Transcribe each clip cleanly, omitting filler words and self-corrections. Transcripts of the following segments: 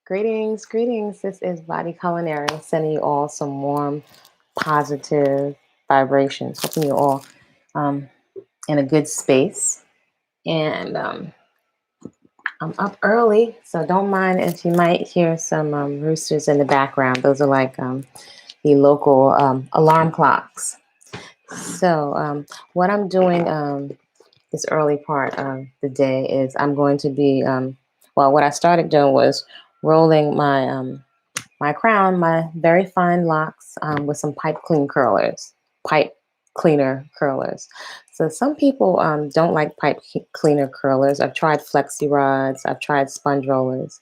Greetings, greetings. This is Body-Culinary, sending you all some warm, positive vibrations. Hoping you all um, in a good space. And I'm up early, so don't mind if you might hear some roosters in the background. Those are like the local alarm clocks. So what I'm doing this early part of the day is I'm going to be, what I started doing was rolling my crown, my very fine locks with some pipe cleaner curlers. So some people don't like cleaner curlers. I've tried flexi rods, I've tried sponge rollers.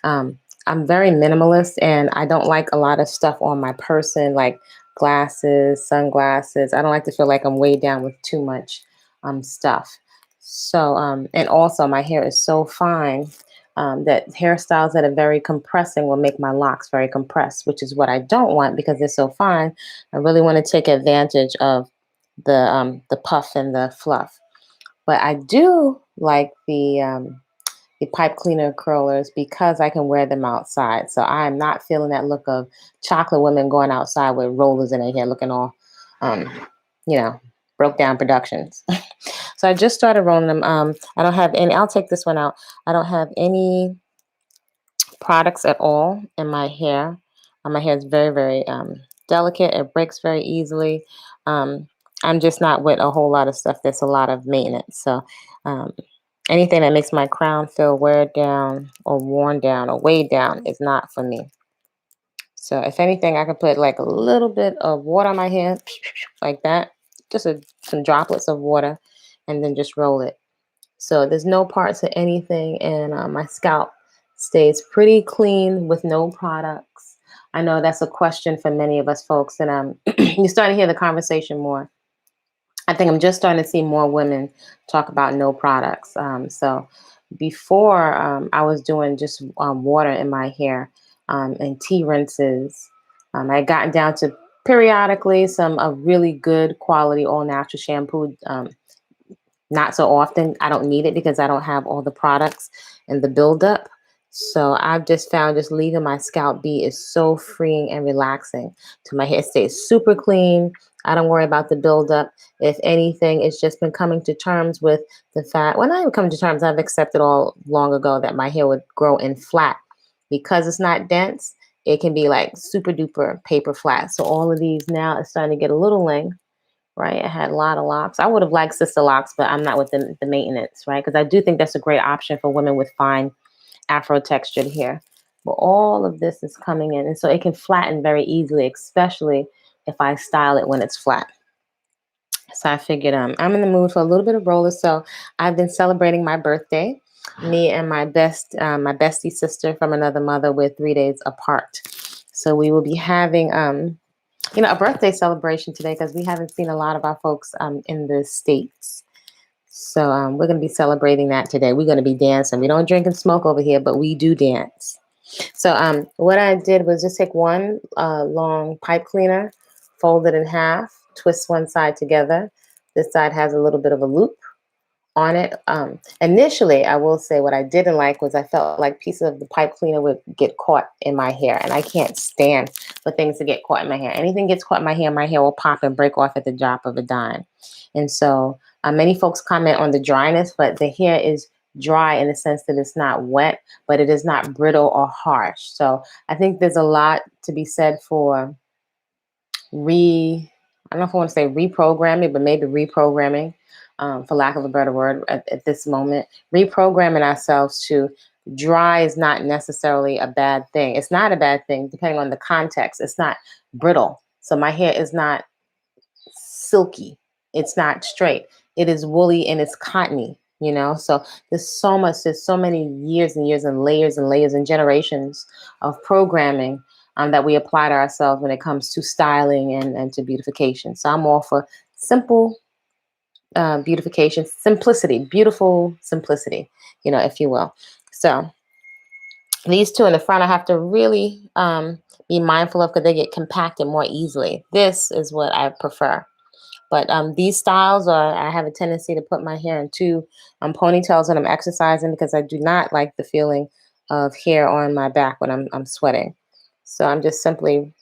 I'm very minimalist and I don't like a lot of stuff on my person, like glasses, sunglasses. I don't like to feel like I'm weighed down with too much stuff. So, and also my hair is so fine that hairstyles that are very compressing will make my locks very compressed, which is what I don't want because they're so fine. I really want to take advantage of the puff and the fluff. But I do like the pipe cleaner curlers because I can wear them outside. So I'm not feeling that look of chocolate women going outside with rollers in their hair looking all, um, you know, broke down productions. So I just started rolling them. I don't have any, I'll take this one out. I don't have any products at all in my hair. My hair is very, very delicate. It breaks very easily. Um, I'm just not with a whole lot of stuff that's a lot of maintenance. So um, anything that makes my crown feel wear down or worn down or weighed down is not for me. So if anything, I could put like a little bit of water on my hair, like that, just some droplets of water, and then just roll it. So there's no parts of anything, and my scalp stays pretty clean with no products. I know that's a question for many of us folks, and you're starting to hear the conversation more. I think I'm just starting to see more women talk about no products. So before I was doing just water in my hair and tea rinses. I had gotten down to periodically some really good quality all natural shampoo. Not so often. I don't need it because I don't have all the products and the buildup. So I've just found just leaving my scalp be is so freeing and relaxing to my hair. It stays super clean. I don't worry about the buildup. If anything, it's just been coming to terms with the fact, when I even come to terms, I've accepted all long ago that my hair would grow in flat. Because it's not dense, it can be like super duper paper flat. So all of these now is starting to get a little length, right? I had a lot of locks. I would have liked sister locks, but I'm not with the maintenance, right? Because I do think that's a great option for women with fine Afro textured hair. But all of this is coming in. And so it can flatten very easily, especially if I style it when it's flat. So I figured I'm in the mood for a little bit of roller. So I've been celebrating my birthday. Me and my bestie sister from another mother, we're 3 days apart. So we will be having a birthday celebration today because we haven't seen a lot of our folks in the States. So we're going to be celebrating that today. We're going to be dancing. We don't drink and smoke over here, but we do dance. So what I did was just take one long pipe cleaner, fold it in half, twist one side together. This side has a little bit of a loop on it. Initially, I will say what I didn't like was I felt like pieces of the pipe cleaner would get caught in my hair, and I can't stand for things to get caught in my hair. Anything gets caught in my hair will pop and break off at the drop of a dime. And so many folks comment on the dryness, but the hair is dry in the sense that it's not wet, but it is not brittle or harsh. So I think there's a lot to be said for I don't know if I want to say reprogramming, but maybe reprogramming, for lack of a better word, at this moment, reprogramming ourselves to dry is not necessarily a bad thing. It's not a bad thing, depending on the context. It's not brittle. So my hair is not silky. It's not straight. It is woolly and it's cottony, So there's so many years and years and layers and generations of programming that we apply to ourselves when it comes to styling and to beautification. So I'm all for simple beautification, simplicity, beautiful simplicity, if you will. So these two in the front, I have to really be mindful of because they get compacted more easily. This is what I prefer. But these styles I have a tendency to put my hair in two ponytails when I'm exercising because I do not like the feeling of hair on my back when I'm sweating. So I'm just simply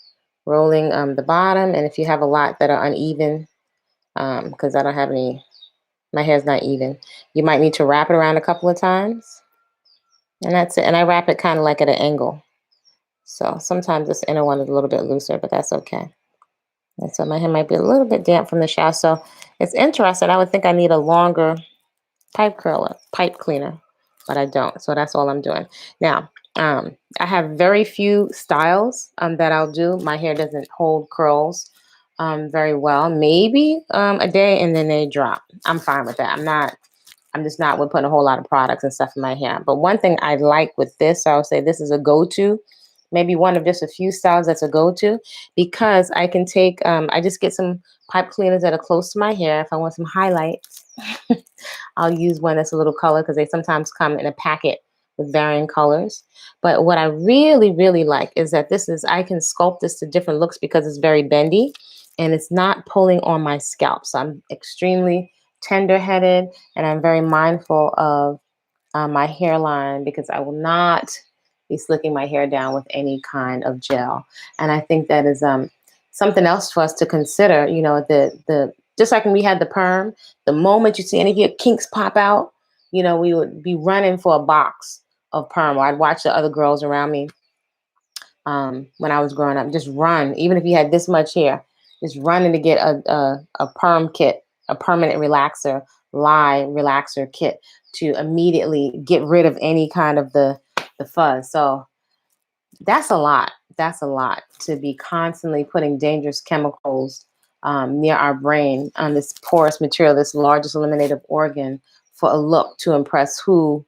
rolling the bottom. And if you have a lot that are uneven, because I don't have any, my hair's not even, you might need to wrap it around a couple of times. And that's it. And I wrap it kind of like at an angle. So sometimes this inner one is a little bit looser, but that's okay. And so my hair might be a little bit damp from the shower. So it's interesting. I would think I need a longer pipe cleaner, but I don't. So that's all I'm doing. Now, I have very few styles that I'll do. My hair doesn't hold curls very well. Maybe a day and then they drop. I'm fine with that. I'm just not with putting a whole lot of products and stuff in my hair. But one thing I like with this, I would say this is a go-to. Maybe one of just a few styles that's a go-to, because I can take, I just get some pipe cleaners that are close to my hair. If I want some highlights, I'll use one that's a little color, because they sometimes come in a packet with varying colors. But what I really, really like is that I can sculpt this to different looks because it's very bendy and it's not pulling on my scalp. So I'm extremely tender-headed and I'm very mindful of my hairline, because I will not be slicking my hair down with any kind of gel. And I think that is something else for us to consider. You know, the just like when we had the perm, the moment you see any of your kinks pop out, you know, we would be running for a box of perm. Or I'd watch the other girls around me when I was growing up, just run, even if you had this much hair, just running to get a perm kit, a permanent relaxer kit, to immediately get rid of any kind of the fuzz. So that's a lot. That's a lot to be constantly putting dangerous chemicals near our brain on this porous material, this largest eliminative organ, for a look to impress who,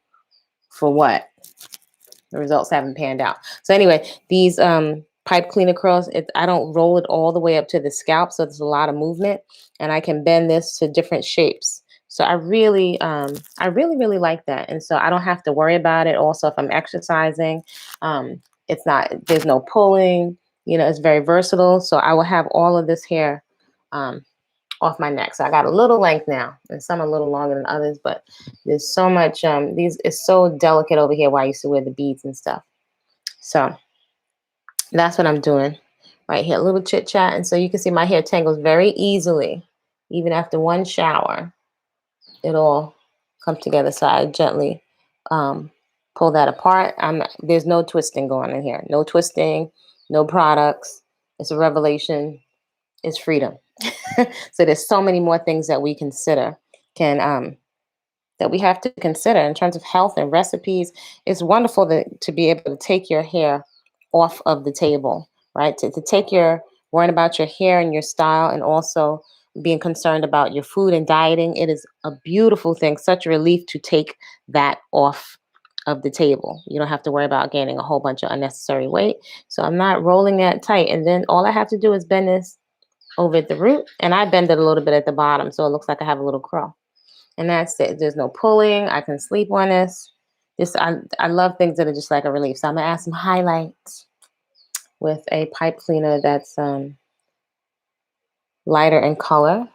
for what. The results haven't panned out. So anyway, these pipe cleaner curls, I don't roll it all the way up to the scalp, so there's a lot of movement, and I can bend this to different shapes. So I really, really like that. And so I don't have to worry about it. Also, if I'm exercising, there's no pulling, you know, it's very versatile. So I will have all of this hair off my neck. So I got a little length now, and some a little longer than others, but there's so much, it's so delicate over here where I used to wear the beads and stuff. So that's what I'm doing right here, a little chit chat. And so you can see my hair tangles very easily. Even after one shower, it all comes together. So I gently pull that apart. There's no twisting going on here. No twisting, no products. It's a revelation. It's freedom. So there's so many more things that we that we have to consider in terms of health and recipes. It's wonderful to be able to take your hair off of the table, right? To take your worrying about your hair and your style, and also being concerned about your food and dieting. It is a beautiful thing, such a relief to take that off of the table. You don't have to worry about gaining a whole bunch of unnecessary weight. So I'm not rolling that tight. And then all I have to do is bend this over at the root, and I bend it a little bit at the bottom, so it looks like I have a little curl. And that's it. There's no pulling. I can sleep on this. I love things that are just like a relief. So I'm gonna add some highlights with a pipe cleaner that's lighter in color,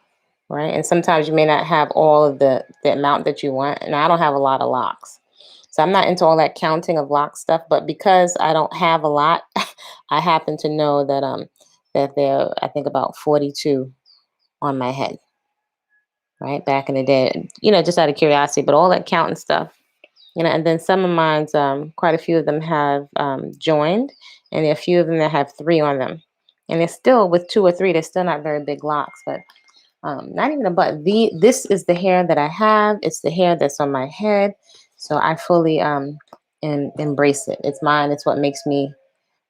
right? And sometimes you may not have all of the amount that you want. And I don't have a lot of locks, so I'm not into all that counting of lock stuff. But because I don't have a lot, I happen to know that there are, I think, about 42 on my head, right? Back in the day, you know, just out of curiosity, but all that counting stuff, you know. And then some of mine's, quite a few of them have joined, and there are a few of them that have 3 on them. And they're still, with 2 or 3, they're still not very big locks, but not even a but. This is the hair that I have. It's the hair that's on my head. So I fully embrace it. It's mine. It's what makes me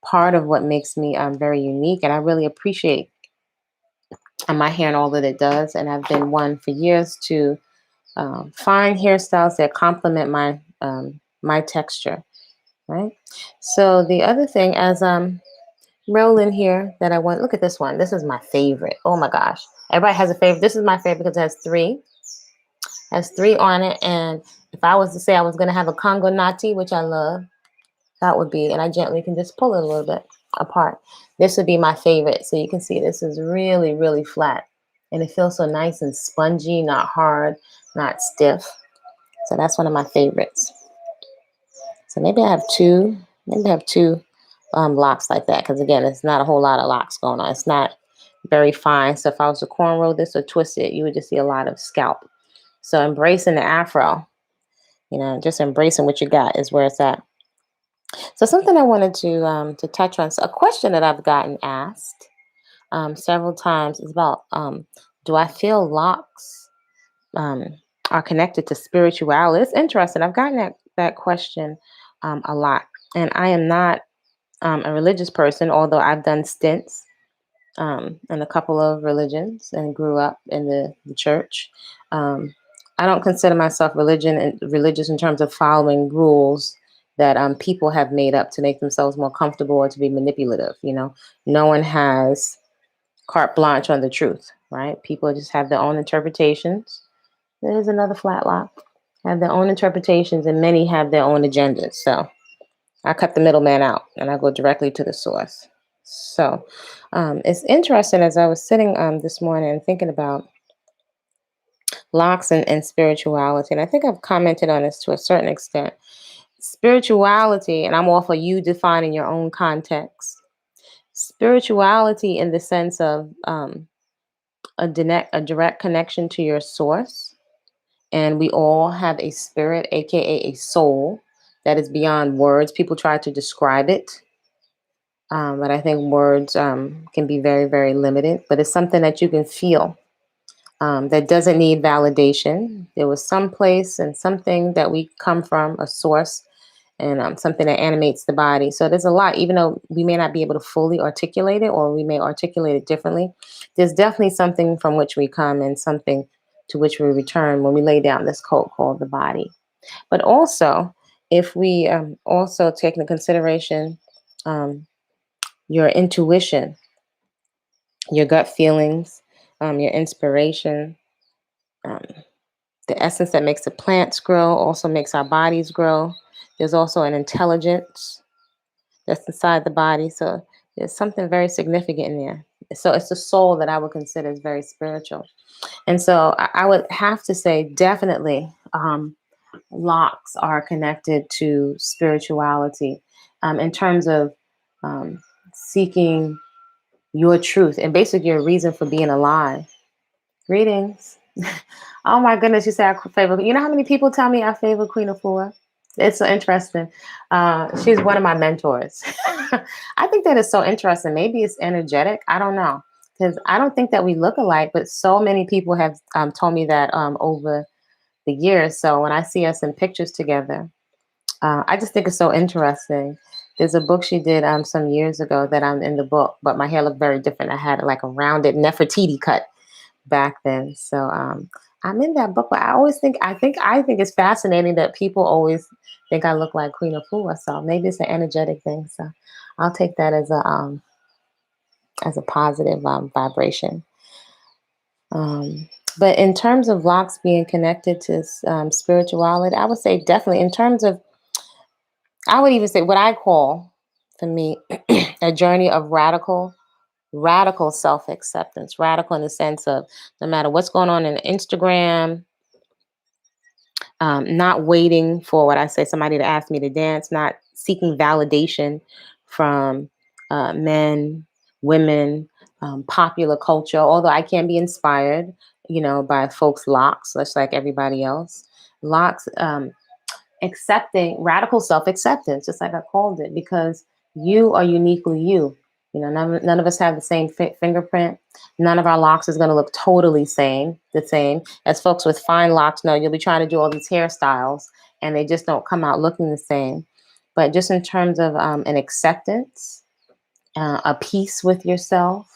part of what makes me very unique. And I really appreciate my hair and all that it does. And I've been one for years to find hairstyles that complement my texture, right? So the other thing, as rolling here, that I want, look at this one. This is my favorite. Oh my gosh. Everybody has a favorite. This is my favorite because it has 3. Has 3 on it. And if I was to say I was going to have a Congo Nati, which I love, that would be, and I gently can just pull it a little bit apart. This would be my favorite. So you can see this is really, really flat. And it feels so nice and spongy, not hard, not stiff. So that's one of my favorites. So maybe I have two locks like that. Because again, it's not a whole lot of locks going on. It's not very fine. So if I was to cornrow this or twist it, you would just see a lot of scalp. So embracing the afro, just embracing what you got is where it's at. So something I wanted to touch on. So a question that I've gotten asked several times is about do I feel locks um, are connected to spirituality? It's interesting. I've gotten that question a lot, and I am not a religious person, although I've done stints in a couple of religions and grew up in the church. Um, I don't consider myself religious in terms of following rules that people have made up to make themselves more comfortable or to be manipulative. No one has carte blanche on the truth, right? People just have their own interpretations. There's another flat lock. Have their own interpretations, and many have their own agendas. So I cut the middleman out and I go directly to the source. So it's interesting as I was sitting this morning and thinking about locks and spirituality, and I think I've commented on this to a certain extent. Spirituality, and I'm all for you defining your own context. Spirituality, in the sense of a direct connection to your source, and we all have a spirit, aka a soul, that is beyond words. People try to describe it. But I think words can be very, very limited. But it's something that you can feel that doesn't need validation. There was some place and something that we come from, a source, and something that animates the body. So there's a lot, even though we may not be able to fully articulate it, or we may articulate it differently. There's definitely something from which we come and something to which we return when we lay down this code called the body. But also, if we also take into consideration um, your intuition, your gut feelings, your inspiration, um, the essence that makes the plants grow also makes our bodies grow. There's also an intelligence that's inside the body. So there's something very significant in there. So it's the soul that I would consider as very spiritual. And so I would have to say, definitely, locks are connected to spirituality in terms of seeking your truth and basically your reason for being alive. Greetings. Oh my goodness, you say I favor. You know how many people tell me I favor Queen of Four? It's so interesting. She's one of my mentors. I think that is so interesting. Maybe it's energetic. I don't know. Because I don't think that we look alike, but so many people have told me that over the years. So when I see us in pictures together, I just think it's so interesting. There's a book she did some years ago that I'm in the book, but my hair looked very different. I had like a rounded Nefertiti cut back then. So I'm in that book, but I think it's fascinating that people always think I look like Queen of Four. So maybe it's an energetic thing. So I'll take that as a positive vibration. But in terms of locks being connected to spirituality, I would say definitely in terms of, I would even say what I call for me a journey of radical self-acceptance. Radical in the sense of no matter what's going on in Instagram, not waiting for what I say, somebody to ask me to dance, not seeking validation from men, women, popular culture, although I can be inspired, by folks' locks, just like everybody else. Locks, accepting radical self-acceptance, just like I called it, because you are uniquely you. None of us have the same fingerprint. None of our locks is going to look totally the same. As folks with fine locks know, you'll be trying to do all these hairstyles and they just don't come out looking the same. But just in terms of an acceptance, a peace with yourself,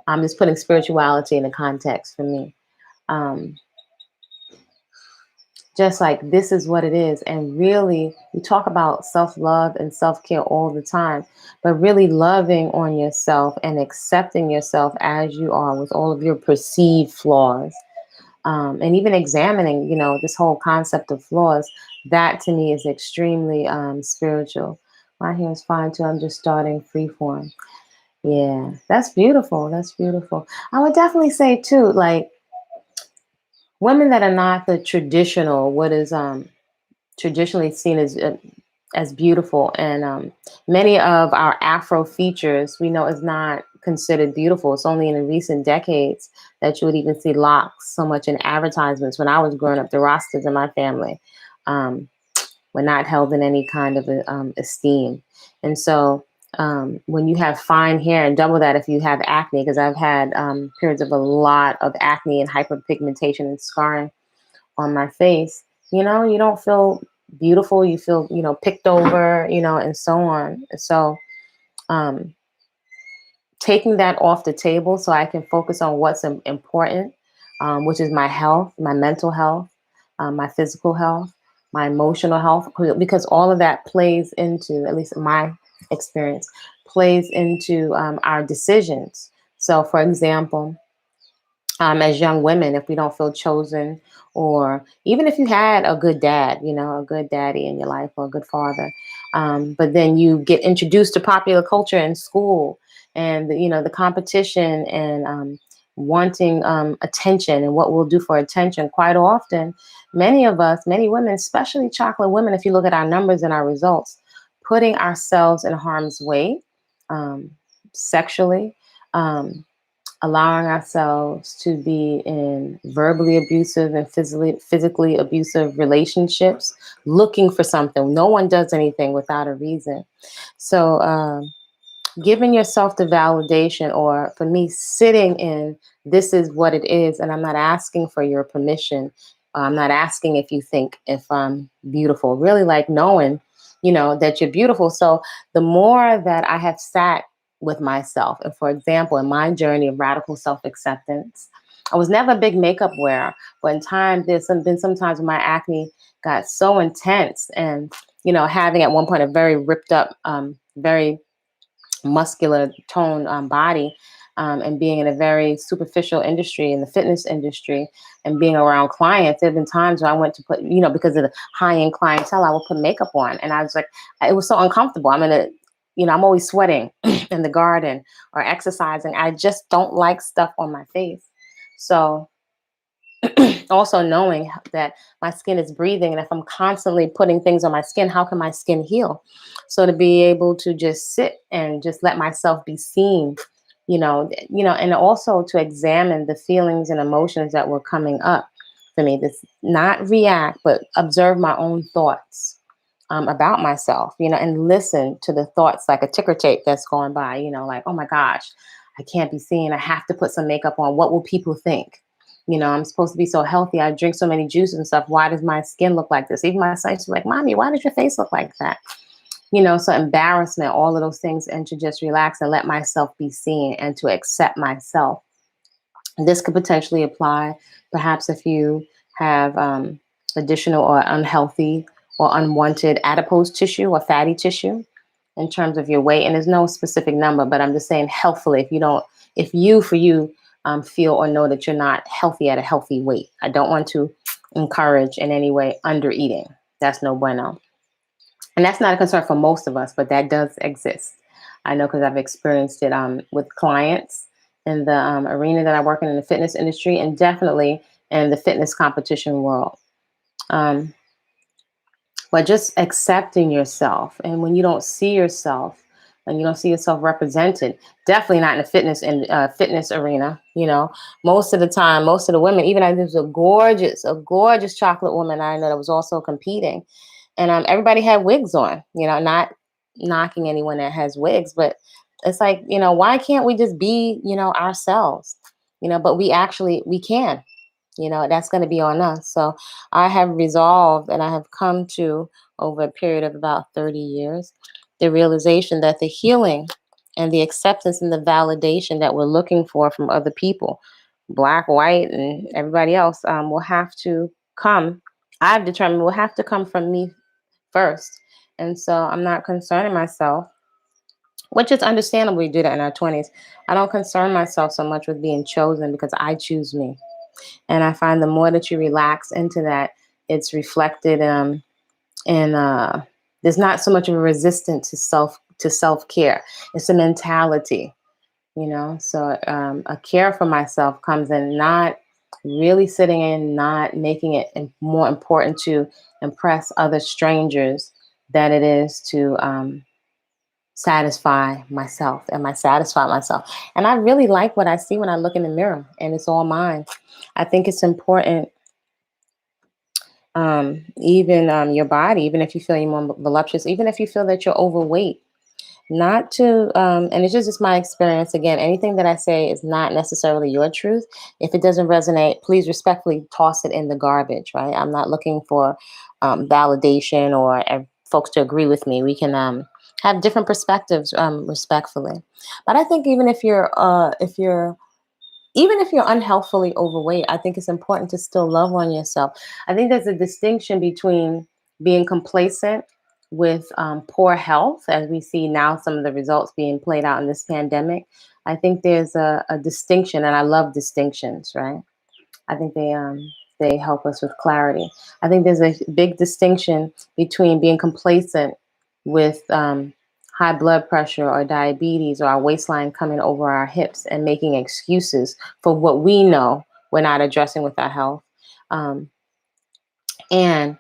I'm just putting spirituality in the context for me. Just like this is what it is. And really, we talk about self-love and self-care all the time, but really loving on yourself and accepting yourself as you are with all of your perceived flaws. And even examining, this whole concept of flaws, that to me is extremely spiritual. My hair is fine too. I'm just starting freeform. Yeah, that's beautiful. That's beautiful. I would definitely say too, like, women that are not the traditional, what is traditionally seen as as beautiful. And many of our Afro features we know is not considered beautiful. It's only in the recent decades that you would even see locks so much in advertisements. When I was growing up, the Rastas in my family um, were not held in any kind of esteem. And so when you have fine hair, and double that if you have acne, because I've had periods of a lot of acne and hyperpigmentation and scarring on my face, you don't feel beautiful. You feel, picked over, and so on. So um, taking that off the table so I can focus on what's important, which is my health, my mental health, my physical health, my emotional health, because all of that plays into, at least in my experience, plays into our decisions. So, for example, as young women, if we don't feel chosen, or even if you had a good dad, a good daddy in your life or a good father, but then you get introduced to popular culture in school, and the competition, and wanting attention and what we'll do for attention. Quite often, many of us, many women, especially chocolate women, if you look at our numbers and our results, putting ourselves in harm's way, um, sexually. Allowing ourselves to be in verbally abusive and physically abusive relationships, looking for something. No one does anything without a reason. So giving yourself the validation, or for me, sitting in this is what it is, and I'm not asking for your permission. I'm not asking if I'm beautiful. Really, like knowing, that you're beautiful. So the more that I have sat with myself, and for example, in my journey of radical self-acceptance, I was never a big makeup wearer, but in time, been some times when my acne got so intense, and having at one point a very ripped up, very muscular toned body, and being in a very superficial industry, in the fitness industry, and being around clients. There have been times where I went to put, because of the high end clientele, I would put makeup on, and I was like, it was so uncomfortable. I'm always sweating in the garden or exercising. I just don't like stuff on my face. So also knowing that my skin is breathing, and if I'm constantly putting things on my skin, how can my skin heal? So to be able to just sit and just let myself be seen, and also to examine the feelings and emotions that were coming up for me. This not react, but observe my own thoughts about myself, and listen to the thoughts like a ticker tape that's going by, like, oh my gosh, I can't be seen. I have to put some makeup on. What will people think? I'm supposed to be so healthy. I drink so many juices and stuff. Why does my skin look like this? Even my son's like, Mommy, why does your face look like that? So embarrassment, all of those things, and to just relax and let myself be seen and to accept myself. This could potentially apply perhaps if you have additional or unhealthy or unwanted adipose tissue or fatty tissue in terms of your weight. And there's no specific number, but I'm just saying healthfully, if you, for you, feel or know that you're not healthy at a healthy weight. I don't want to encourage in any way under eating. That's no bueno. And that's not a concern for most of us, but that does exist. I know because I've experienced it with clients in the arena that I work in the fitness industry, and definitely in the fitness competition world. But just accepting yourself, and when you don't see yourself and you don't see yourself represented, definitely not in the fitness arena. Most of the time, most of the women, even I was a gorgeous chocolate woman I know that was also competing, and everybody had wigs on. Not knocking anyone that has wigs, but it's like, why can't we just be ourselves? But we can. That's going to be on us. So I have resolved, and I have come to, over a period of about 30 years, the realization that the healing and the acceptance and the validation that we're looking for from other people, black, white, and everybody else, will have to come. I've determined will have to come from me first. And so I'm not concerning myself, which is understandable. We do that in our 20s. I don't concern myself so much with being chosen, because I choose me. And I find the more that you relax into that, it's reflected in there's not so much of a resistance to self-care. It's a mentality, So a care for myself comes in not really sitting in, not making it more important to impress other strangers, than it is to satisfy myself. Am I satisfied myself? And I really like what I see when I look in the mirror, and it's all mine. I think it's important, even your body, even if you feel you're more voluptuous, even if you feel that you're overweight, not to, and it's just my experience. Again, anything that I say is not necessarily your truth. If it doesn't resonate, please respectfully toss it in the garbage, right? I'm not looking for validation or folks to agree with me. We can have different perspectives respectfully. But I think even if you're unhealthfully overweight, I think it's important to still love on yourself. I think there's a distinction between being complacent with poor health, as we see now some of the results being played out in this pandemic. I think there's a distinction, and I love distinctions, right? I think they help us with clarity. I think there's a big distinction between being complacent with high blood pressure or diabetes or our waistline coming over our hips and making excuses for what we know we're not addressing with our health. Um, and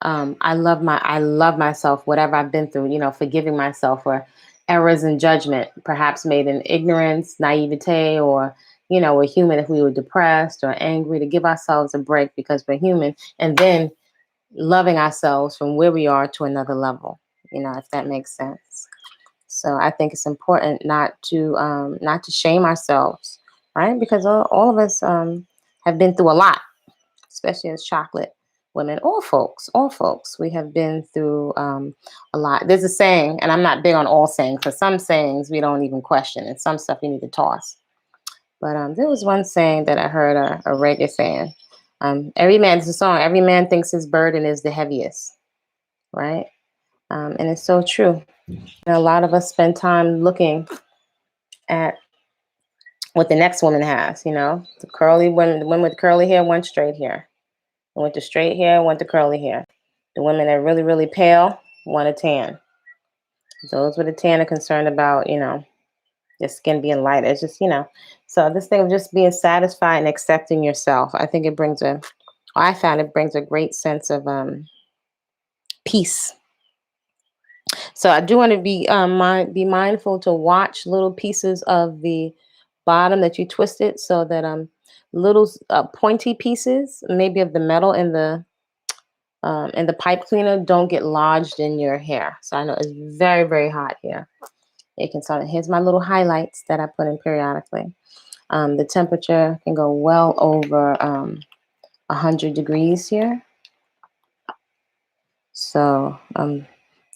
I love myself, whatever I've been through, forgiving myself for errors in judgment, perhaps made in ignorance, naivete, or, we're human if we were depressed or angry, to give ourselves a break because we're human. And then loving ourselves from where we are to another level, if that makes sense. So I think it's important not to shame ourselves, right? Because all of us have been through a lot, especially as chocolate women, all folks, we have been through a lot. There's a saying, and I'm not big on all sayings, because some sayings we don't even question, and some stuff you need to toss. But there was one saying that I heard a reggae saying. It's a song, every man thinks his burden is the heaviest, right? And it's so true. A lot of us spend time looking at what the next woman has, the curly women, the women with curly hair want straight hair. The went to straight hair, went to curly hair. The women that are really, really pale want a tan. Those with a tan are concerned about, their skin being light. It's just, so this thing of just being satisfied and accepting yourself, I think I found it brings a great sense of peace. So I do want to be mindful to watch little pieces of the bottom that you twisted, so that little pointy pieces, maybe of the metal in the pipe cleaner, don't get lodged in your hair. So I know it's very, very hot here. You can saw. Here's my little highlights that I put in periodically. The temperature can go well over 100 degrees here. So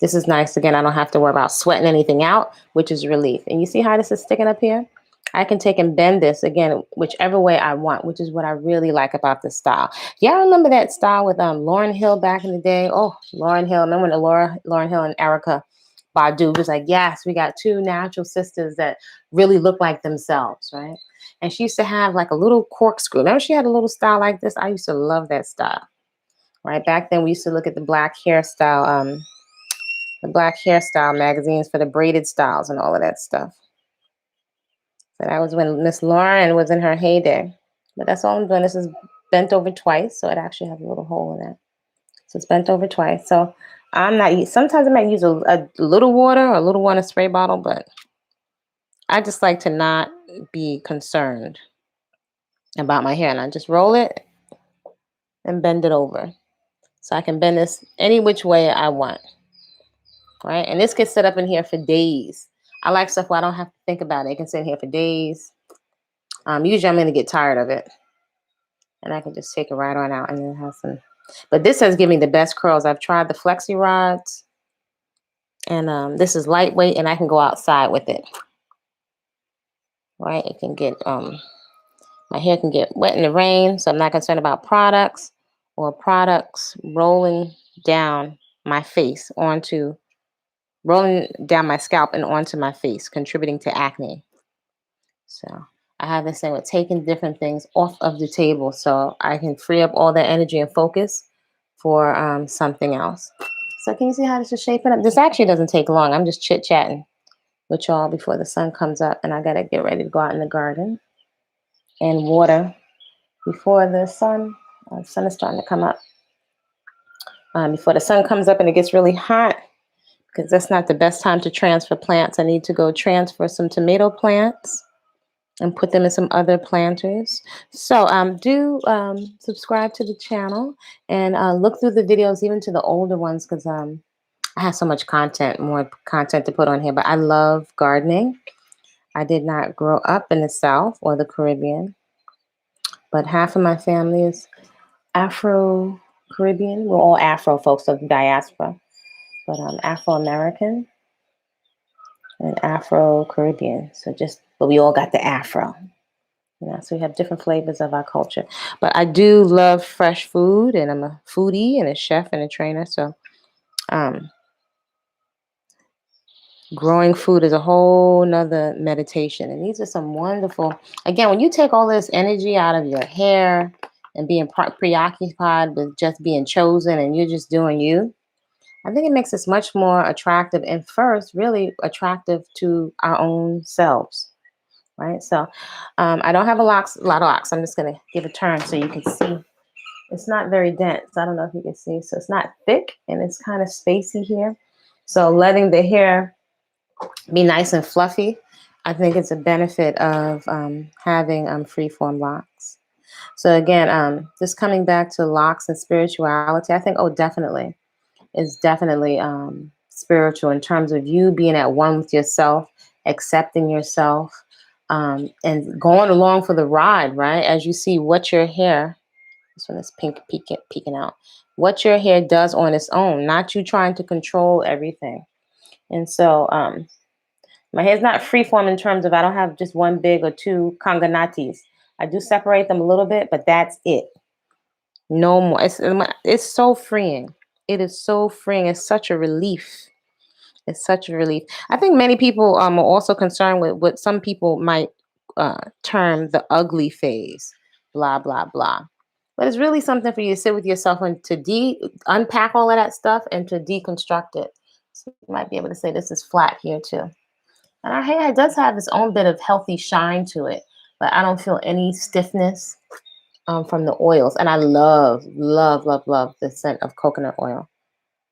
this is nice. Again, I don't have to worry about sweating anything out, which is relief. And you see how this is sticking up here? I can take and bend this, again, whichever way I want, which is what I really like about this style. Y'all remember that style with Lauryn Hill back in the day? Oh, Lauryn Hill. Remember when Lauryn Hill and Erica Badu was like, yes, we got two natural sisters that really look like themselves, right? And she used to have like a little corkscrew. Remember she had a little style like this? I used to love that style, right? Back then we used to look at the black hairstyle magazines for the braided styles and all of that stuff. So that was when Miss Lauren was in her heyday. But that's all I'm doing. This is bent over twice, so it actually has a little hole in it. So it's bent over twice. So sometimes I might use a little water or a little water spray bottle, but I just like to not be concerned about my hair. And I just roll it and bend it over. So I can bend this any which way I want, right? And this can sit up in here for days. I like stuff where I don't have to think about it. It can sit here for days. Usually I'm going to get tired of it. And I can just take it right on out and then have some. But this has given me the best curls. I've tried the flexi rods. And this is lightweight, and I can go outside with it. Right? It can get, my hair can get wet in the rain, so I'm not concerned about products rolling down my face rolling down my scalp and onto my face, contributing to acne. So I have this thing with taking different things off of the table so I can free up all that energy and focus for something else. So can you see how this is shaping up? This actually doesn't take long. I'm just chit-chatting with y'all before the sun comes up, and I got to get ready to go out in the garden and water before the sun is starting to come up. before the sun comes up and it gets really hot, because that's not the best time to transfer plants. I need to go transfer some tomato plants and put them in some other planters. So do subscribe to the channel and look through the videos, even to the older ones, because I have so much content, more content to put on here. But I love gardening. I did not grow up in the South or the Caribbean, but half of my family is Afro Caribbean. We're all Afro folks of the diaspora, but Afro American and Afro Caribbean. But we all got the Afro. So we have different flavors of our culture. But I do love fresh food, and I'm a foodie and a chef and a trainer. So growing food is a whole nother meditation. And these are some wonderful, again, when you take all this energy out of your hair and being preoccupied with just being chosen and you're just doing you, I think it makes us much more attractive, and first, really attractive to our own selves. Right. So I don't have a lot of locks. I'm just going to give a turn so you can see. It's not very dense. I don't know if you can see. So it's not thick and it's kind of spacey here. So letting the hair be nice and fluffy, I think it's a benefit of having freeform locks. So again, just coming back to locks and spirituality, I think, definitely. It's definitely spiritual in terms of you being at one with yourself, accepting yourself, and going along for the ride, right? As you see what your hair, this one is pink peeking out, what your hair does on its own, not you trying to control everything. And so my hair's not freeform in terms of I don't have just one big or two kanganatis. I do separate them a little bit, but that's it. No more. It's so freeing. It is so freeing. It's such a relief. It's such a relief. I think many people are also concerned with what some people might term the ugly phase, blah, blah, blah. But it's really something for you to sit with yourself and to unpack all of that stuff and to deconstruct it. So you might be able to say this is flat here too. And our hair does have its own bit of healthy shine to it, but I don't feel any stiffness from the oils. And I love, love, love, love the scent of coconut oil.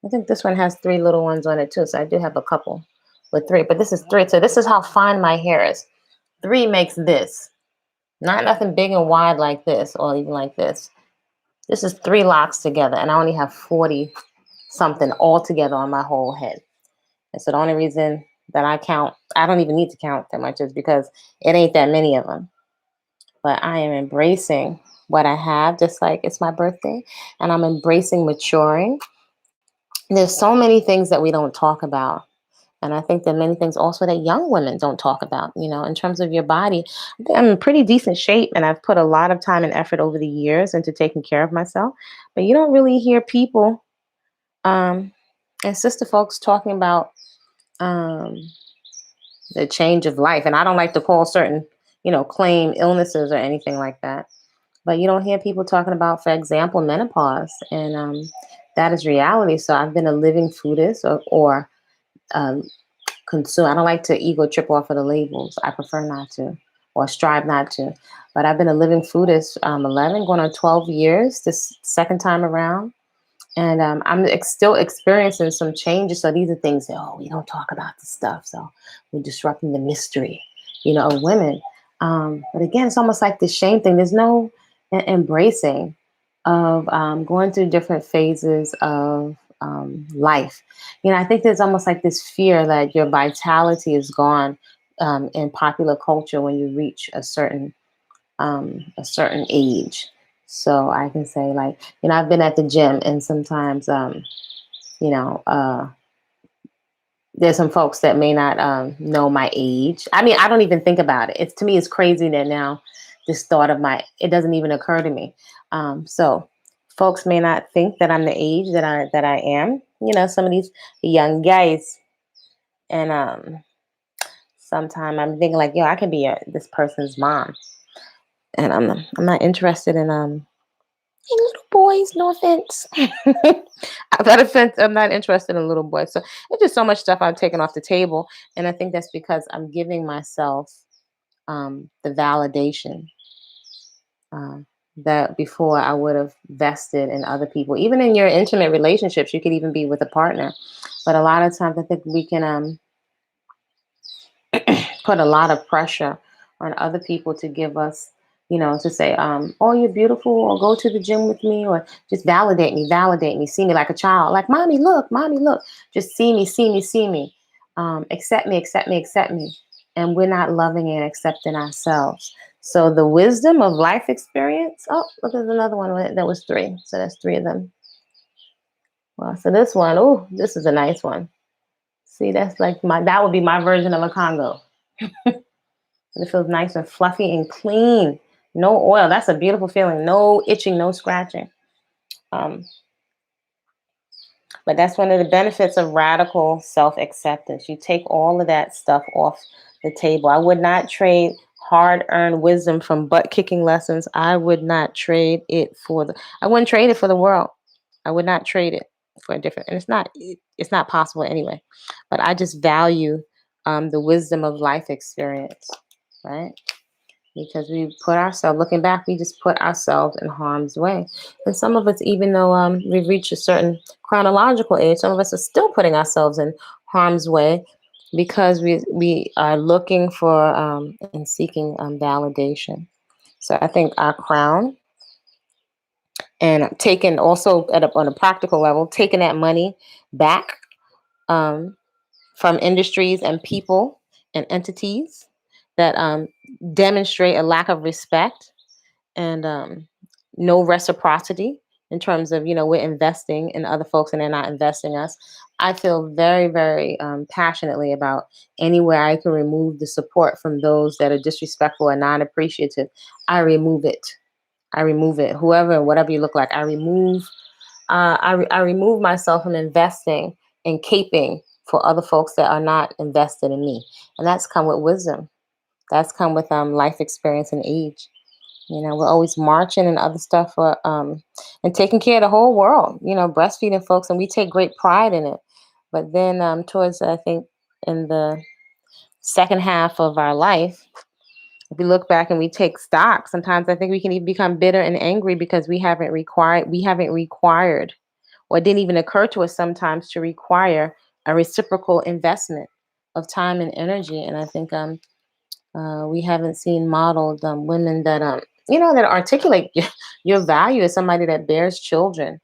I think this one has 3 little ones on it too. So I do have a couple with 3, but this is 3. So this is how fine my hair is. 3 makes this. Not nothing big and wide like this or even like this. This is 3 locks together, and I only have 40 something all together on my whole head. And so the only reason that I don't even need to count that much, is because it ain't that many of them. But I am embracing what I have, just like it's my birthday, and I'm embracing maturing. There's so many things that we don't talk about. And I think that many things also that young women don't talk about, in terms of your body. I think I'm in pretty decent shape, and I've put a lot of time and effort over the years into taking care of myself. But you don't really hear people and sister folks talking about um, the change of life. And I don't like to call certain, claim illnesses or anything like that. But you don't hear people talking about, for example, menopause. And that is reality. So I've been a living foodist or um, consume. I don't like to ego trip off of the labels. I prefer not to, or strive not to. But I've been a living foodist 11, going on 12 years this second time around. And I'm still experiencing some changes. So these are things that, we don't talk about this stuff. So we're disrupting the mystery, of women. But again, it's almost like the shame thing. There's no embracing of going through different phases of life. I think there's almost like this fear that your vitality is gone in popular culture when you reach a certain age. So I can say, like, I've been at the gym, and sometimes, there's some folks that may not know my age. I mean, I don't even think about it. To me, it's crazy that now this thought of it doesn't even occur to me. So folks may not think that I'm the age that I am. Some of these young guys, and sometimes I'm thinking like, I can be this person's mom, and I'm not interested in little boys. No offense. I'm not interested in little boys. So it's just so much stuff I've taken off the table, and I think that's because I'm giving myself the validation that before I would have vested in other people. Even in your intimate relationships, you could even be with a partner. But a lot of times I think we can put a lot of pressure on other people to give us, to say, oh, you're beautiful, or go to the gym with me, or just validate me, see me like a child, like mommy, look, just see me, accept me. And we're not loving and accepting ourselves. So the wisdom of life experience. Oh, look, there's another one that was three. So that's three of them. Well, so this one, oh, this is a nice one. See, that's like that would be my version of a Congo. It feels nice and fluffy and clean. No oil. That's a beautiful feeling. No itching, no scratching. Um, but that's one of the benefits of radical self-acceptance. You take all of that stuff off the table. I would not trade hard-earned wisdom from butt-kicking lessons. I would not trade it I wouldn't trade it for the world. I would not trade it for a different, and it's not possible anyway. But I just value the wisdom of life experience, right? Because looking back, we just put ourselves in harm's way. And some of us, even though we've reached a certain chronological age, some of us are still putting ourselves in harm's way because we are looking for and seeking validation. So I think our crown, and taking also on a practical level, taking that money back from industries and people and entities that demonstrate a lack of respect and no reciprocity in terms of, we're investing in other folks and they're not investing us. I feel very, very passionately about anywhere I can remove the support from those that are disrespectful and non-appreciative. I remove it. Whoever and whatever you look like, I remove. I remove myself from investing and caping for other folks that are not invested in me, and that's come with wisdom. That's come with life experience and age. We're always marching and other stuff for and taking care of the whole world, breastfeeding folks, and we take great pride in it. But then towards, I think, in the second half of our life, if we look back and we take stock, sometimes I think we can even become bitter and angry because we haven't required, or it didn't even occur to us sometimes to require a reciprocal investment of time and energy. And I think we haven't seen modeled women that that articulate your value as somebody that bears children.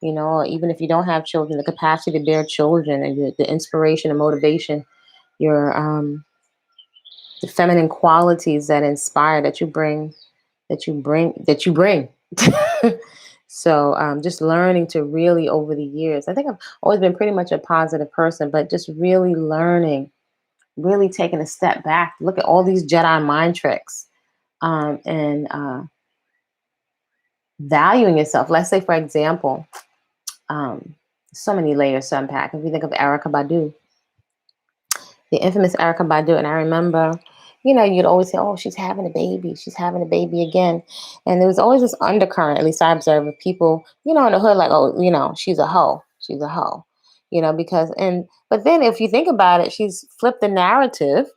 Or even if you don't have children, the capacity to bear children and the inspiration and motivation, your the feminine qualities that inspire, that you bring. So just learning to really, over the years, I think I've always been pretty much a positive person, but just really learning, really taking a step back, look at all these Jedi mind tricks, and valuing yourself. Let's say, for example, so many layers to unpack. If you think of Erica Badu, the infamous Erica Badu, and I remember, you'd always say, "Oh, she's having a baby. She's having a baby again," and there was always this undercurrent. At least I observed with people, in the hood, like, "Oh, she's a hoe. She's a hoe," but then if you think about it, she's flipped the narrative,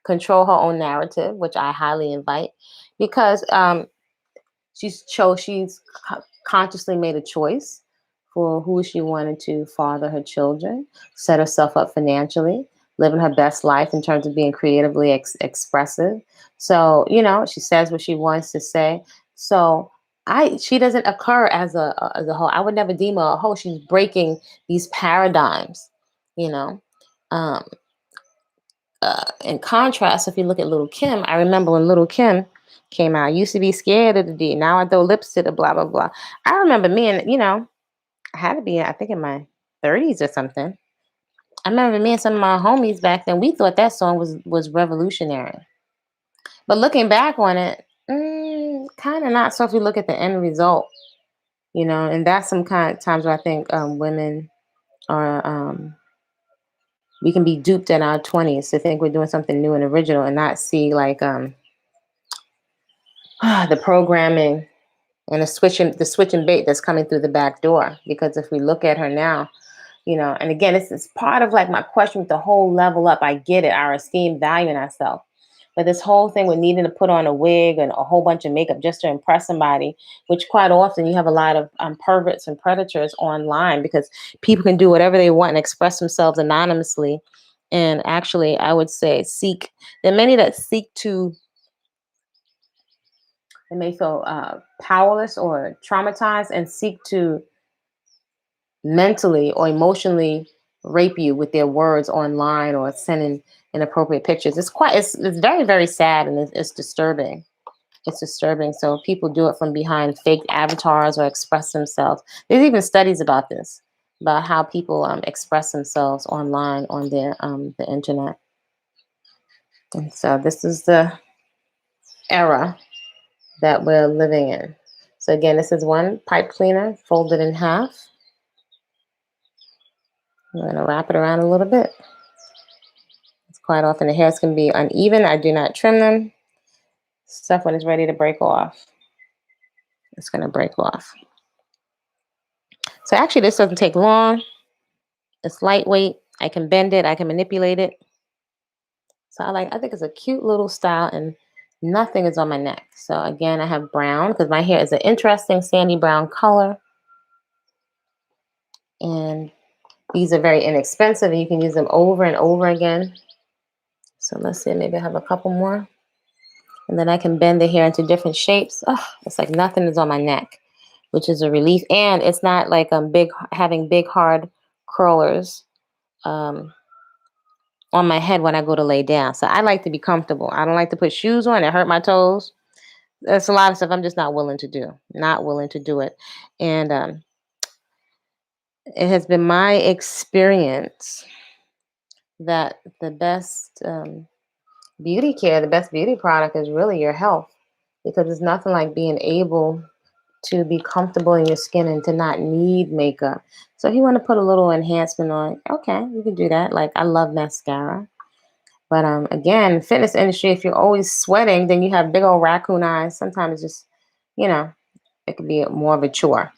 control her own narrative, which I highly invite, because she's consciously made a choice for who she wanted to father her children, set herself up financially, living her best life in terms of being creatively expressive. So, she says what she wants to say. So she doesn't occur as a whole. I would never deem her a whole. She's breaking these paradigms, you know. Um, in contrast, if you look at Little Kim, I remember when Little Kim came out, I used to be scared of the D. Now I throw lips to the blah, blah, blah. I remember me and, I had to be, I think, in my 30s or something. I remember me and some of my homies back then, we thought that song was revolutionary. But looking back on it, kind of not so if you look at the end result, and that's some kind of times where I think women are, we can be duped in our 20s to think we're doing something new and original and not see like the programming and the switch and bait that's coming through the back door. Because if we look at her now, and again, it's part of like my question with the whole level up. I get it, our esteem, value in ourselves. But this whole thing with needing to put on a wig and a whole bunch of makeup just to impress somebody, which quite often you have a lot of perverts and predators online because people can do whatever they want and express themselves anonymously. And actually, I would say there are many that seek to, they may feel powerless or traumatized and seek to mentally or emotionally rape you with their words online or sending inappropriate pictures. It's very, very sad, and it's disturbing. It's disturbing. So people do it from behind fake avatars or express themselves. There's even studies about this, about how people express themselves online on the internet. And so this is the era that we're living in. So again, this is one pipe cleaner folded in half. I'm going to wrap it around a little bit. It's quite often the hairs can be uneven. I do not trim them. Stuff when it's ready to break off, it's going to break off. So actually, this doesn't take long. It's lightweight. I can bend it. I can manipulate it. So I think it's a cute little style, and nothing is on my neck. So again, I have brown because my hair is an interesting sandy brown color. And these are very inexpensive, and you can use them over and over again. So let's see, maybe I have a couple more. And then I can bend the hair into different shapes. Oh, it's like nothing is on my neck, which is a relief. And it's not like having big hard curlers on my head when I go to lay down. So I like to be comfortable. I don't like to put shoes on and hurt my toes. That's a lot of stuff I'm just not willing to do. Not willing to do it. And it has been my experience that the best beauty care, the best beauty product is really your health, because it's nothing like being able to be comfortable in your skin and to not need makeup. So if you want to put a little enhancement on, okay, you can do that. Like I love mascara. But again, fitness industry, if you're always sweating, then you have big old raccoon eyes. Sometimes it's just, you know, it could be more of a chore.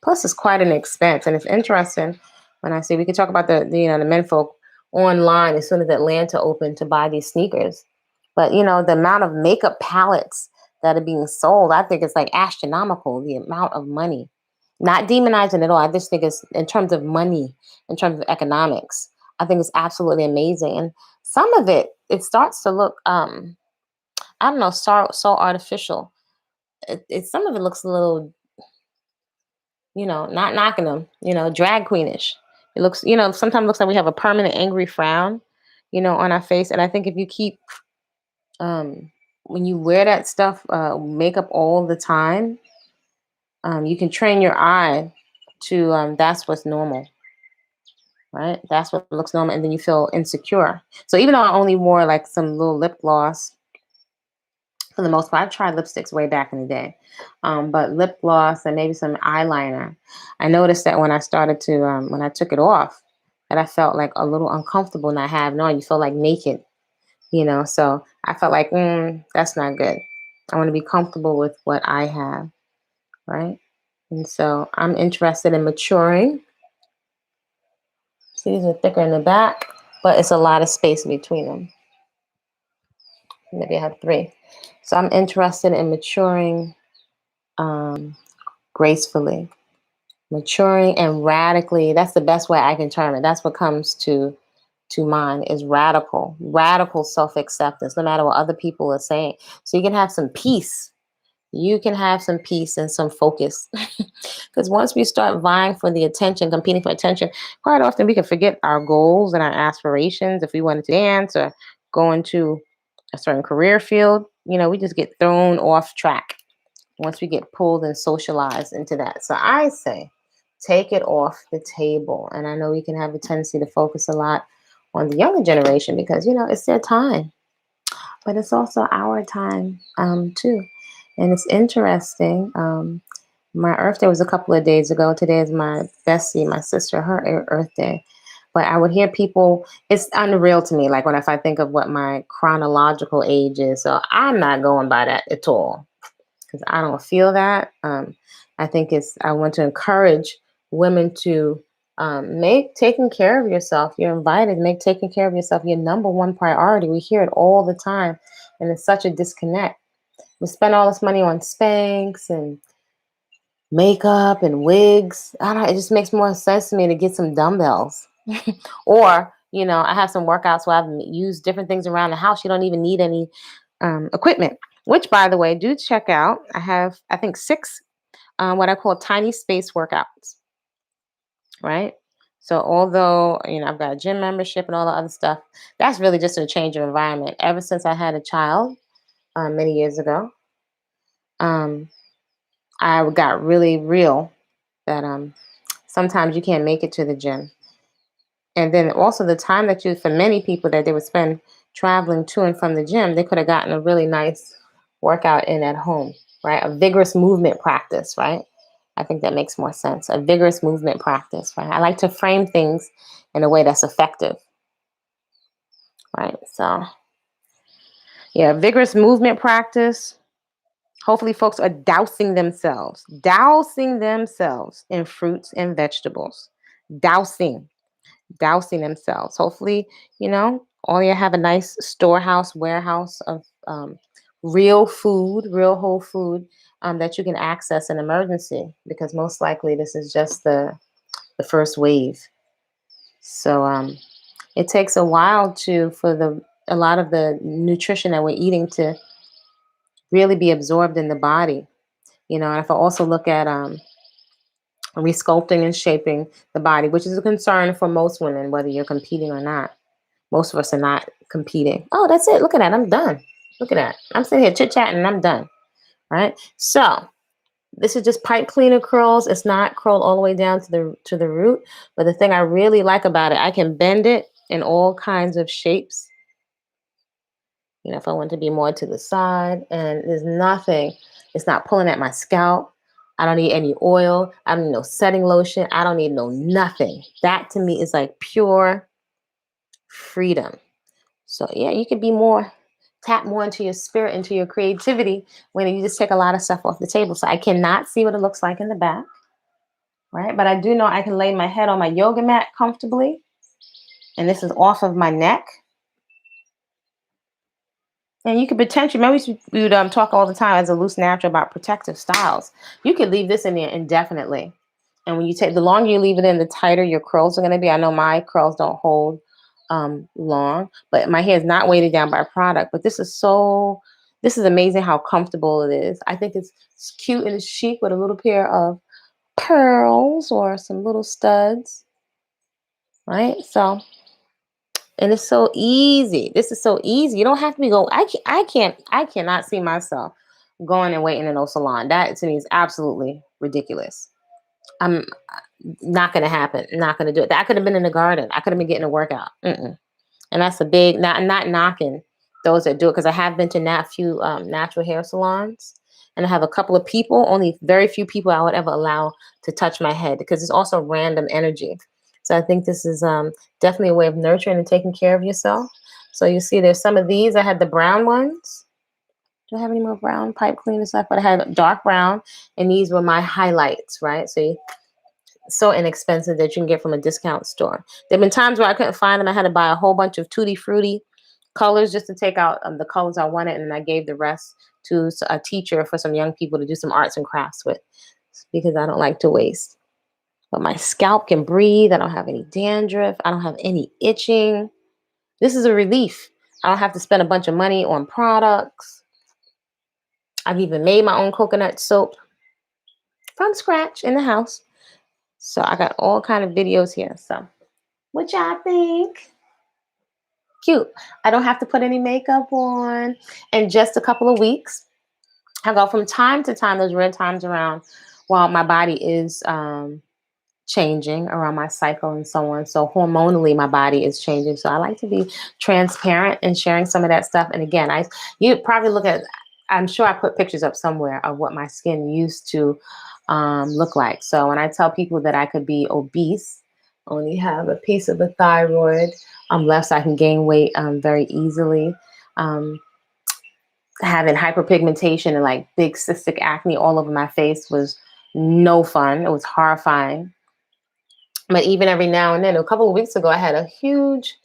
Plus, it's quite an expense. And it's interesting when I say we could talk about the men folk online as soon as Atlanta opened to buy these sneakers. But, the amount of makeup palettes that are being sold, I think it's like astronomical, the amount of money. Not demonizing at all. I just think it's in terms of money, in terms of economics. I think it's absolutely amazing. And some of it starts to look, I don't know, so artificial. Some of it looks a little, not knocking them, drag queenish. It looks, sometimes looks like we have a permanent angry frown, on our face. And I think if you keep, when you wear that stuff, makeup all the time, you can train your eye to, that's what's normal, right? That's what looks normal. And then you feel insecure. So even though I only wore like some little lip gloss, for the most part, I've tried lipsticks way back in the day, but lip gloss and maybe some eyeliner. I noticed that when I started to, when I took it off, that I felt like a little uncomfortable not having on. You feel like naked, So I felt like, that's not good. I want to be comfortable with what I have, right? And so I'm interested in maturing. So these are thicker in the back, but it's a lot of space between them. Maybe I have 3. So I'm interested in maturing gracefully, maturing and radically. That's the best way I can term it. That's what comes to mind is radical self-acceptance, no matter what other people are saying. So you can have some peace. You can have some peace and some focus. Because once we start vying for the attention, competing for attention, quite often we can forget our goals and our aspirations. If we wanted to dance or go into a certain career field, we just get thrown off track once we get pulled and socialized into that. So I say, take it off the table. And I know we can have a tendency to focus a lot on the younger generation because, it's their time. But it's also our time too. And it's interesting. My Earth Day was a couple of days ago. Today is my bestie, my sister, her Earth Day. But I would hear people, it's unreal to me. Like if I think of what my chronological age is. So I'm not going by that at all because I don't feel that. I think I want to encourage women to make taking care of yourself. You're invited, make taking care of yourself your number one priority. We hear it all the time. And it's such a disconnect. We spend all this money on Spanx and makeup and wigs. I don't, it just makes more sense to me to get some dumbbells. Or, I have some workouts where I've used different things around the house. You don't even need any equipment, which, by the way, do check out. I have, I think, 6 what I call tiny space workouts, right? So although, I've got a gym membership and all the other stuff, that's really just a change of environment. Ever since I had a child many years ago, um, I got really real that sometimes you can't make it to the gym. And then also the time that for many people that they would spend traveling to and from the gym, they could have gotten a really nice workout in at home, right? A vigorous movement practice, right? I think that makes more sense. A vigorous movement practice, right? I like to frame things in a way that's effective, right? So, yeah, vigorous movement practice. Hopefully, folks are dousing themselves in fruits and vegetables, dousing themselves. Hopefully, all you have a nice warehouse of real food, real whole food that you can access in emergency, because most likely this is just the first wave. So it takes a while for a lot of the nutrition that we're eating to really be absorbed in the body. And if I also look at resculpting and shaping the body, which is a concern for most women, whether you're competing or not. Most of us are not competing. Oh, that's it. Look at that. I'm done. Look at that. I'm sitting here chit-chatting and I'm done. Right? So this is just pipe cleaner curls. It's not curled all the way down to the root. But the thing I really like about it, I can bend it in all kinds of shapes. If I want to be more to the side, and there's nothing, it's not pulling at my scalp. I don't need any oil. I don't need no setting lotion. I don't need no nothing. That to me is like pure freedom. So yeah, you could tap more into your spirit, into your creativity when you just take a lot of stuff off the table. So I cannot see what it looks like in the back, right? But I do know I can lay my head on my yoga mat comfortably. And this is off of my neck. And you could potentially, remember we would talk all the time as a loose natural about protective styles. You could leave this in there indefinitely. And when the longer you leave it in, the tighter your curls are going to be. I know my curls don't hold long, but my hair is not weighted down by product. But this is amazing how comfortable it is. I think it's cute and it's chic with a little pair of pearls or some little studs, right? So, and it's so easy. This is so easy. You don't have to be going. I cannot see myself going and waiting in no salon. That to me is absolutely ridiculous. I'm not going to happen. Not going to do it. I could have been in the garden. I could have been getting a workout. And that's a big, not knocking those that do it, because I have been to few natural hair salons, and I have a couple of people, only very few people I would ever allow to touch my head, because it's also random energy. So I think this is definitely a way of nurturing and taking care of yourself. So you see there's some of these. I had the brown ones. Do I have any more brown pipe cleaners left? But I had dark brown, and these were my highlights, right? So inexpensive that you can get from a discount store. There have been times where I couldn't find them. I had to buy a whole bunch of tutti frutti colors just to take out the colors I wanted, and I gave the rest to a teacher for some young people to do some arts and crafts with, because I don't like to waste. But my scalp can breathe. I don't have any dandruff. I don't have any itching. This is a relief. I don't have to spend a bunch of money on products. I've even made my own coconut soap from scratch in the house. So I got all kind of videos here. So what y'all think? Cute. I don't have to put any makeup on. In just a couple of weeks, I go from time to time, those red times around, while my body is changing around my cycle and so on. So hormonally, my body is changing. So I like to be transparent and sharing some of that stuff. And again, you probably look at, I'm sure I put pictures up somewhere of what my skin used to look like. So when I tell people that I could be obese, only have a piece of the thyroid left, so I can gain weight very easily. Having hyperpigmentation and like big cystic acne all over my face was no fun. It was horrifying. But even every now and then, a couple of weeks ago, I had a huge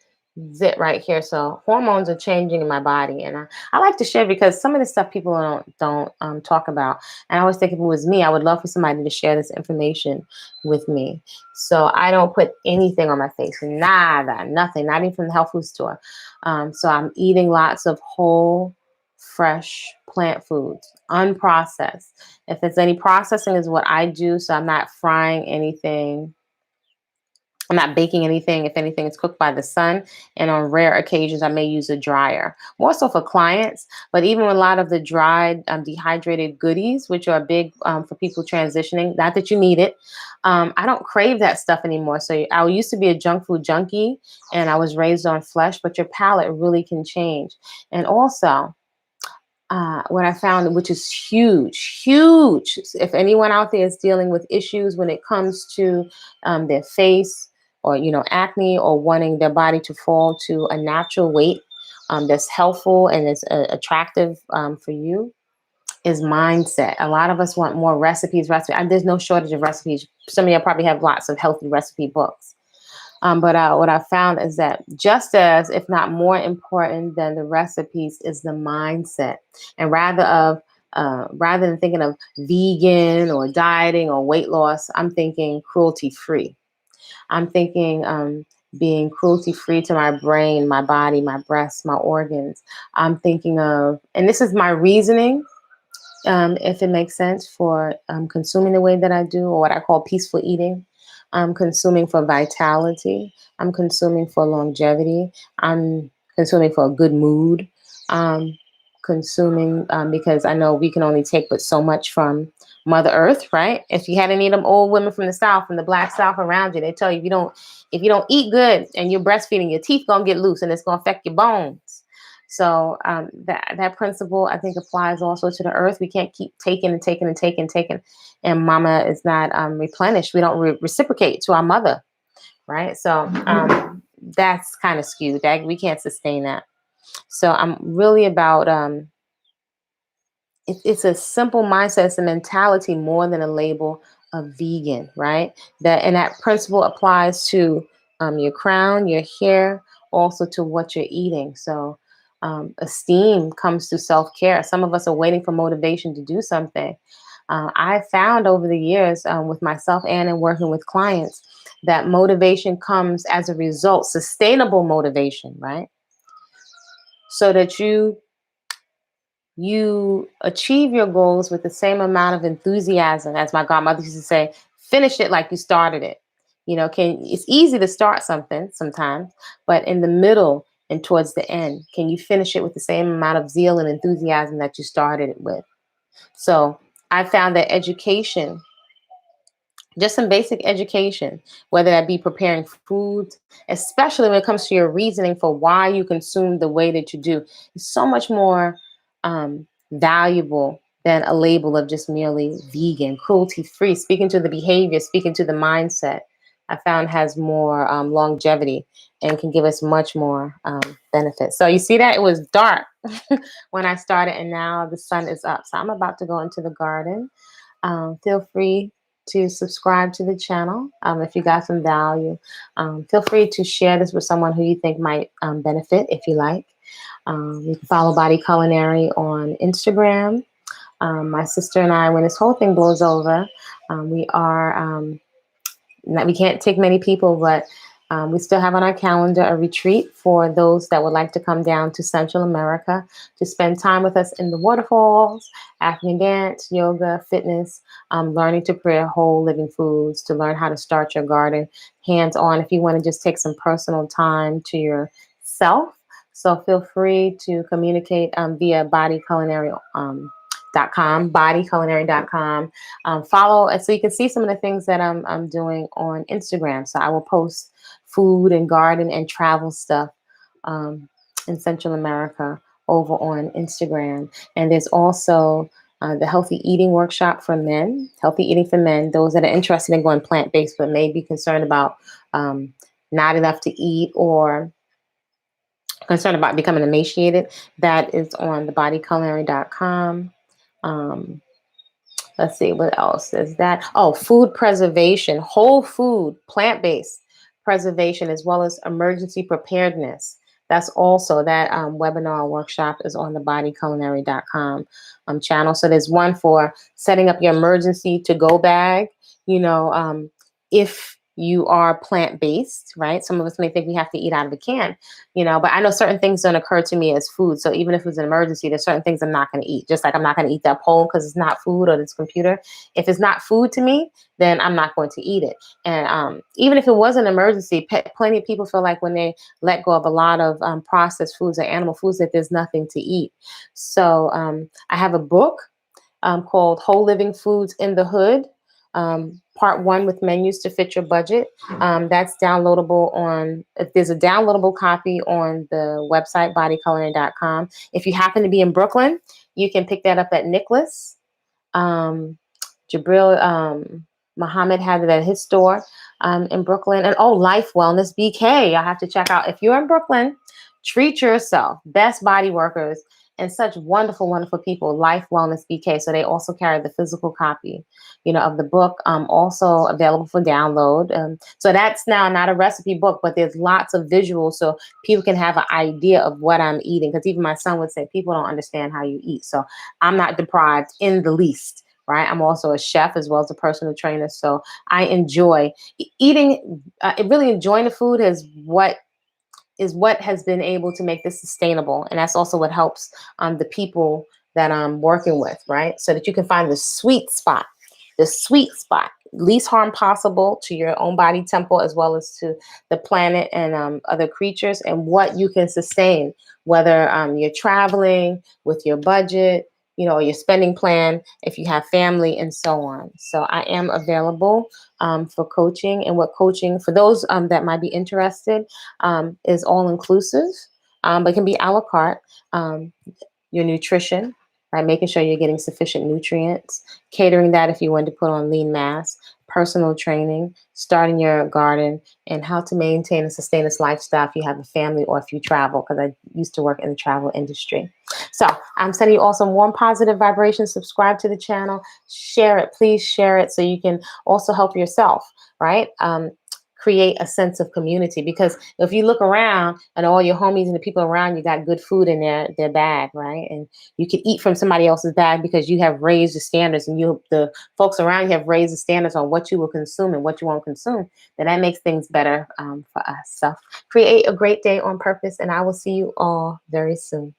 zit right here. So hormones are changing in my body, and I like to share because some of the stuff people don't talk about. And I always think if it was me, I would love for somebody to share this information with me. So I don't put anything on my face, nada, nothing, not even from the health food store. So I'm eating lots of whole, fresh plant foods, unprocessed. If it's any processing, is what I do. So I'm not frying anything, I'm not baking anything. If anything, it's cooked by the sun. And on rare occasions, I may use a dryer, more so for clients. But even with a lot of the dried, dehydrated goodies, which are big for people transitioning, not that you need it, I don't crave that stuff anymore. So I used to be a junk food junkie, and I was raised on flesh, but your palate really can change. And also, what I found, which is huge, huge. If anyone out there is dealing with issues when it comes to their face, or acne, or wanting their body to fall to a natural weight that's helpful and is attractive for you, is mindset. A lot of us want more recipes. And there's no shortage of recipes. Some of you probably have lots of healthy recipe books. But what I found is that just as, if not more important than the recipes, is the mindset. And rather than thinking of vegan or dieting or weight loss, I'm thinking cruelty free. I'm thinking being cruelty free to my brain, my body, my breasts, my organs. I'm thinking of, and this is my reasoning, if it makes sense, for consuming the way that I do, or what I call peaceful eating. I'm consuming for vitality. I'm consuming for longevity. I'm consuming for a good mood. Consuming because I know we can only take but so much from Mother Earth, right? If you had any of them old women from the South, from the Black South around you, they tell you if you don't eat good and you're breastfeeding, your teeth gonna get loose and it's gonna affect your bones. So that principle, I think, applies also to the earth. We can't keep taking and taking and taking and taking, and Mama is not replenished. We don't reciprocate to our mother, right? So that's kind of skewed. That we can't sustain that. So I'm really about it's a simple mindset. It's a mentality more than a label of vegan, right? That principle applies to your crown, your hair, also to what you're eating. So esteem comes through self-care. Some of us are waiting for motivation to do something. I found over the years with myself and in working with clients that motivation comes as a result, sustainable motivation, right? So that you achieve your goals with the same amount of enthusiasm. As my godmother used to say, finish it like you started it. It's easy to start something sometimes, but in the middle and towards the end, can you finish it with the same amount of zeal and enthusiasm that you started it with? So I found that education, just some basic education, whether that be preparing foods, especially when it comes to your reasoning for why you consume the way that you do, is so much more valuable than a label of just merely vegan, cruelty free. Speaking to the behavior, speaking to the mindset, I found has more longevity and can give us much more benefits. So you see that it was dark when I started, and now the sun is up. So I'm about to go into the garden. Feel free to subscribe to the channel if you got some value. Feel free to share this with someone who you think might benefit if you like. You can follow Body-Culinary on Instagram. My sister and I, when this whole thing blows over, we can't take many people, but we still have on our calendar a retreat for those that would like to come down to Central America to spend time with us in the waterfalls, African dance, yoga, fitness, learning to prepare whole living foods, to learn how to start your garden hands-on if you want to just take some personal time to yourself. So feel free to communicate via bodyculinary.com. Follow so you can see some of the things that I'm doing on Instagram. So I will post food and garden and travel stuff in Central America over on Instagram. And there's also the healthy eating workshop for men, healthy eating for men, those that are interested in going plant-based but may be concerned about not enough to eat, or concerned about becoming emaciated. That is on the bodyculinary.com. Let's see, what else is that? Oh, food preservation, whole food, plant-based preservation as well as emergency preparedness. That's also that webinar workshop is on the bodyculinary.com channel. So there's one for setting up your emergency to go bag, if you are plant-based, right? Some of us may think we have to eat out of a can, but I know certain things don't occur to me as food. So even if it's an emergency, there's certain things I'm not going to eat. Just like I'm not going to eat that pole because it's not food, or this computer. If it's not food to me, then I'm not going to eat it. And even if it was an emergency, plenty of people feel like when they let go of a lot of processed foods or animal foods that there's nothing to eat. So I have a book called Whole Living Foods in the Hood. Part 1 with menus to fit your budget. That's downloadable there's a downloadable copy on the website, bodyculinary.com. If you happen to be in Brooklyn, you can pick that up at Nicholas. Jabril Muhammad had it at his store in Brooklyn. And Life Wellness BK. I have to check out. If you're in Brooklyn, treat yourself. Best body workers and such wonderful, wonderful people. Life Wellness BK. So they also carry the physical copy, of the book, also available for download. So that's now not a recipe book, but there's lots of visuals so people can have an idea of what I'm eating. Because even my son would say, people don't understand how you eat. So I'm not deprived in the least. Right. I'm also a chef as well as a personal trainer. So I enjoy eating. Really enjoying the food is what has been able to make this sustainable. And that's also what helps the people that I'm working with. Right. So that you can find the sweet spot, least harm possible to your own body temple as well as to the planet and other creatures, and what you can sustain, whether you're traveling with your budget, or your spending plan, if you have family and so on. So I am available for coaching, and what coaching for those that might be interested is all inclusive, but can be a la carte. Your nutrition, right? Making sure you're getting sufficient nutrients, catering that if you want to put on lean mass, personal training, starting your garden, and how to maintain and sustain this lifestyle if you have a family or if you travel, because I used to work in the travel industry. So I'm sending you all some warm, positive vibrations. Subscribe to the channel, share it, please share it so you can also help yourself, right? Create a sense of community, because if you look around and all your homies and the people around you got good food in their bag, right? And you can eat from somebody else's bag because you have raised the standards, and the folks around you have raised the standards on what you will consume and what you won't consume, then that makes things better for us. So create a great day on purpose, and I will see you all very soon.